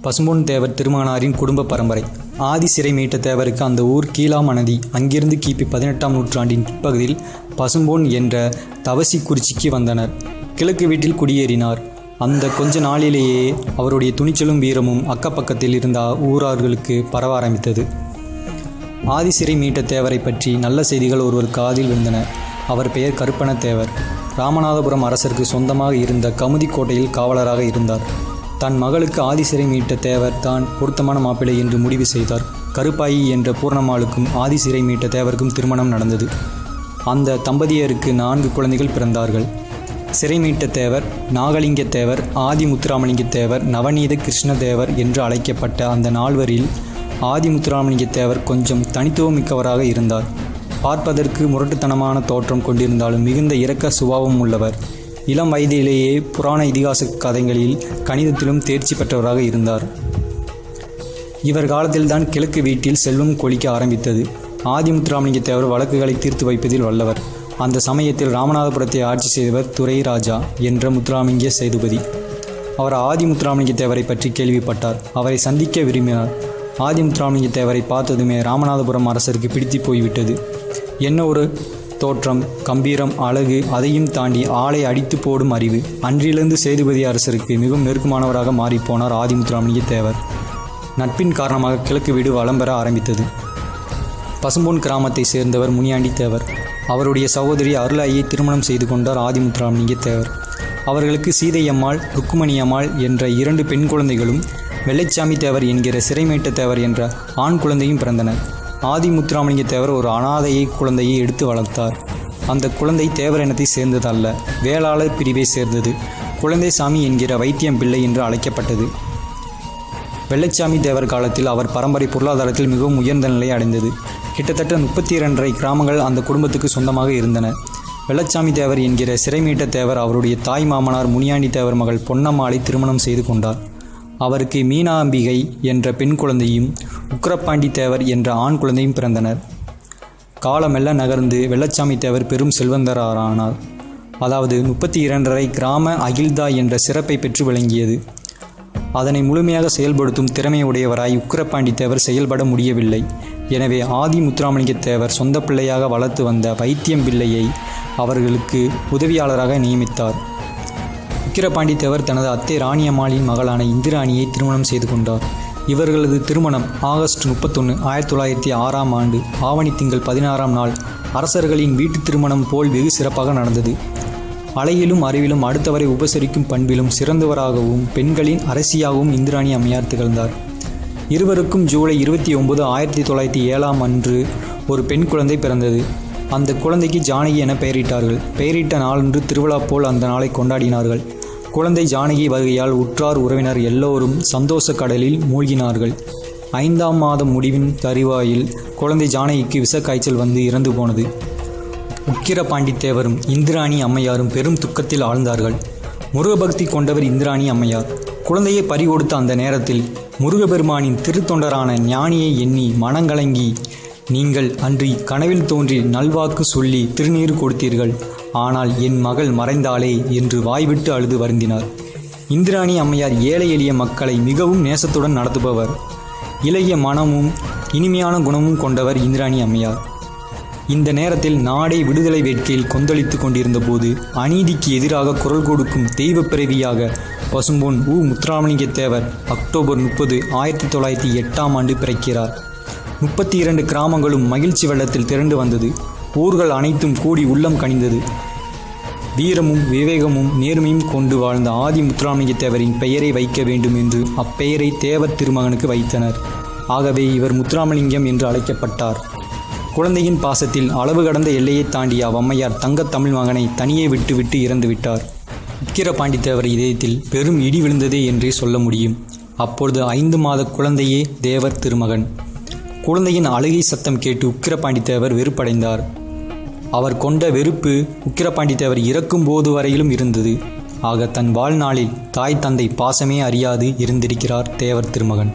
பசும்பொன் தேவர் திருமகனாரின் குடும்ப பரம்பரை. ஆதி சிறை மீட்ட தேவருக்கு அந்த ஊர் கீழாமணதி. அங்கிருந்து கிபி 18ஆம் நூற்றாண்டின் பிற்பகுதியில் பசும்பொன் என்ற தவசி குறிச்சிக்கு வந்தனர். கிழக்கு வீட்டில் குடியேறினார். அந்த கொஞ்ச நாளிலேயே அவருடைய துணிச்சலும் வீரமும் அக்கப்பக்கத்தில் இருந்த ஊரார்களுக்கு பரவ ஆரம்பித்தது. ஆதி சிறை மீட்ட தேவரை பற்றி நல்ல செய்திகள் ஒருவர் காதில் விழுந்தன. அவர் பெயர் கருப்பண தேவர். ராமநாதபுரம் அரசருக்கு சொந்தமாக இருந்த கமுதி கோட்டையில் காவலராக இருந்தார். தன் மகளுக்கு ஆதி சிறை மீட்ட தேவர் தான் பொருத்தமான மாப்பிள்ளை என்று முடிவு செய்தார். கருப்பாயி என்ற பூர்ணமாளுக்கும் ஆதி சிறை மீட்ட தேவருக்கும் திருமணம் நடந்தது. அந்த தம்பதியருக்கு 4 குழந்தைகள் பிறந்தார்கள். சிறை மீட்ட தேவர், நாகலிங்க தேவர், ஆதி முத்துராமலிங்க தேவர், நவநீத கிருஷ்ண தேவர் என்று அழைக்கப்பட்ட அந்த 4வரில் ஆதி முத்துராமலிங்க தேவர் கொஞ்சம் தனித்துவமிக்கவராக இருந்தார். பார்ப்பதற்கு முரட்டுத்தனமான தோற்றம் கொண்டிருந்தாலும் மிகுந்த இரக்க சுபாவம் உள்ளவர். இளம் வயதிலேயே புராண இதிகாச கதைகளில் கணிதத்திலும் தேர்ச்சி பெற்றவராக இருந்தார். இவர் காலத்தில்தான் கிழக்கு வீட்டில் செல்வம் கொளிக்க ஆரம்பித்தது. ஆதி முத்துராமலிங்க தேவர் வழக்குகளை தீர்த்து வைப்பதில் வல்லவர். அந்த சமயத்தில் ராமநாதபுரத்தை ஆட்சி செய்தவர் துரை ராஜா என்ற முத்துராமலிங்க சேதுபதி. அவர் ஆதி முத்துராமலிங்க தேவரை பற்றி கேள்விப்பட்டார். அவரை சந்திக்க விரும்பினார். ஆதி முத்துராமலிங்க தேவரை பார்த்ததுமே ராமநாதபுரம் அரசருக்கு பிடித்து போய்விட்டது. என்ன ஒரு தோற்றம், கம்பீரம், அழகு, அதையும் தாண்டி ஆளை அடித்து போடும் அறிவு. அன்றிலிருந்து சேதுபதி அரசருக்கு மிகவும் நெருக்கமானவராக மாறிப்போனார் ஆதி முத்துராமலிங்க தேவர். நட்பின் காரணமாக கிழக்கு வீடு வளம் பெற ஆரம்பித்தது. பசும்பொன் கிராமத்தை சேர்ந்தவர் முனியாண்டி தேவர். அவருடைய சகோதரி அருளாயை திருமணம் செய்து கொண்டார் ஆதி முத்துராமலிங்க தேவர். அவர்களுக்கு சீதையம்மாள், ருக்குமணியம்மாள் என்ற 2 பெண் குழந்தைகளும் வெள்ளைச்சாமி தேவர் என்கிற சிறைமீட்ட தேவர் என்ற ஆண் குழந்தையும் பிறந்தனர். ஆதி முத்துராமலிங்க தேவர் ஒரு அனாதையை குழந்தையை எடுத்து வளர்த்தார். அந்த குழந்தை தேவர் இனத்தை சேர்ந்தது அல்ல, வேளாளர் பிரிவை சேர்ந்தது. குழந்தை சாமி என்கிற வைத்தியம் பிள்ளை என்று அழைக்கப்பட்டது. வெள்ளைச்சாமி தேவர் காலத்தில் அவர் பரம்பரை பொருளாதாரத்தில் மிகவும் உயர்ந்த நிலை அடைந்தது. கிட்டத்தட்ட 32.5 கிராமங்கள் அந்த குடும்பத்துக்கு சொந்தமாக இருந்தன. வெள்ளைச்சாமி தேவர் என்கிற சிறைமீட்ட தேவர் அவருடைய தாய் மாமனார் முனியாண்டி தேவர் மகள் பொன்னம்மாளை திருமணம் செய்து கொண்டார். அவருக்கு மீனாம்பிகை என்ற பெண் குழந்தையும் உக்கிரப்பாண்டி தேவர் என்ற ஆண் குழந்தையும் பிறந்தனர். காலமெல்ல நகர்ந்து வெள்ளைச்சாமி தேவர் பெரும் செல்வந்தரானார். அதாவது 32.5 கிராம அகில்தா என்ற சிறப்பை பெற்று விளங்கியது. அதனை முழுமையாக செயல்படுத்தும் திறமையுடையவராய் உக்கிரப்பாண்டி தேவர் செயல்பட முடியவில்லை. எனவே ஆதி முத்துராமலிங்க தேவர் சொந்த பிள்ளையாக வளர்த்து வந்த வைத்தியம் பிள்ளையை அவர்களுக்கு உதவியாளராக நியமித்தார். உக்கிரப்பாண்டி தேவர் தனது அத்தை ராணியம்மாளின் மகளான இந்திராணியை திருமணம் செய்து கொண்டார். இவர்களது திருமணம் ஆகஸ்ட் 31, 1906ஆம் ஆண்டு ஆவணி திங்கள் 16ஆம் நாள் அரசர்களின் வீட்டு திருமணம் போல் வெகு சிறப்பாக நடந்தது. அழகிலும் அறிவிலும் அடுத்தவரை உபசரிக்கும் பண்பிலும் சிறந்தவராகவும் பெண்களின் அரசியாகவும் இந்திராணி அம்மையார் திகழ்ந்தார். இருவருக்கும் ஜூலை 29, 1907ஆம் அன்று ஒரு பெண் குழந்தை பிறந்தது. அந்த குழந்தைக்கு ஜானகி என பெயரிட்டார்கள். பெயரிட்ட நாளன்று திருவிழா போல் அந்த நாளை கொண்டாடினார்கள். குழந்தை ஜானகி வருகையால் உற்றார் உறவினர் எல்லோரும் சந்தோஷ கடலில் மூழ்கினார்கள். 5ஆம் மாதம் முடிவின் தருவாயில் குழந்தை ஜானகிக்கு விஷக்காய்ச்சல் வந்து இறந்து போனது. உக்கிரப்பாண்டி தேவரும் இந்திராணி அம்மையாரும் பெரும் துக்கத்தில் ஆழ்ந்தார்கள். முருகபக்தி கொண்டவர் இந்திராணி அம்மையார். குழந்தையை பறிகொடுத்த அந்த நேரத்தில் முருகபெருமானின் திருத்தொண்டரான ஞானியை எண்ணி மனங்கலங்கி, நீங்கள் அன்றி கனவில் தோன்றி நல்வாக்கு சொல்லி திருநீர் கொடுத்தீர்கள், ஆனால் என் மகள் மறைந்தாளே என்று வாய்விட்டு அழுது வருந்தினார். இந்திராணி அம்மையார் ஏழை எளிய மக்களை மிகவும் நேசத்துடன் நடத்துபவர். இளைய மனமும் இனிமையான குணமும் கொண்டவர் இந்திராணி அம்மையார். இந்த நேரத்தில் நாடே விடுதலை வேட்கையில் கொந்தளித்து கொண்டிருந்த போது அநீதிக்கு எதிராக குரல் கொடுக்கும் தெய்வ பிறவியாக பசும்பொன் முத்துராமலிங்க தேவர் அக்டோபர் 30, 1908ஆம் ஆண்டு பிறக்கிறார். 32 கிராமங்களும் மகிழ்ச்சி வெள்ளத்தில் திரண்டு வந்தது. ஊர்கள் அனைத்தும் கூடி உள்ளம் கனிந்தது. வீரமும் விவேகமும் நேர்மையும் கொண்டு வாழ்ந்த ஆதி முத்துராமலிங்க தேவரின் பெயரை வைக்க வேண்டும் என்று அப்பெயரை தேவர் திருமகனுக்கு வைத்தனர். ஆகவே இவர் முத்துராமலிங்கம் என்று அழைக்கப்பட்டார். குழந்தையின் பாசத்தில் அளவு கடந்த எல்லையை தாண்டிய அவ்வம்மையார் தங்கத் தமிழ் மகனை தனியே விட்டு இறந்து விட்டார். உக்கிரப்பாண்டி தேவர் இதயத்தில் பெரும் இடி விழுந்ததே என்றே சொல்ல முடியும். அப்பொழுது 5 மாத குழந்தையே தேவர் திருமகன். குழந்தையின் அழுகை சத்தம் கேட்டு உக்கிரப்பாண்டி தேவர் வெறுப்படைந்தார். அவர் கொண்ட வெறுப்பு உக்கிரப்பாண்டி தேவர் இறக்கும் போது வரையிலும் இருந்தது. ஆக தன் வாழ்நாளில் தாய் தந்தை பாசமே அறியாது இருந்திருக்கிறார் தேவர் திருமகன்.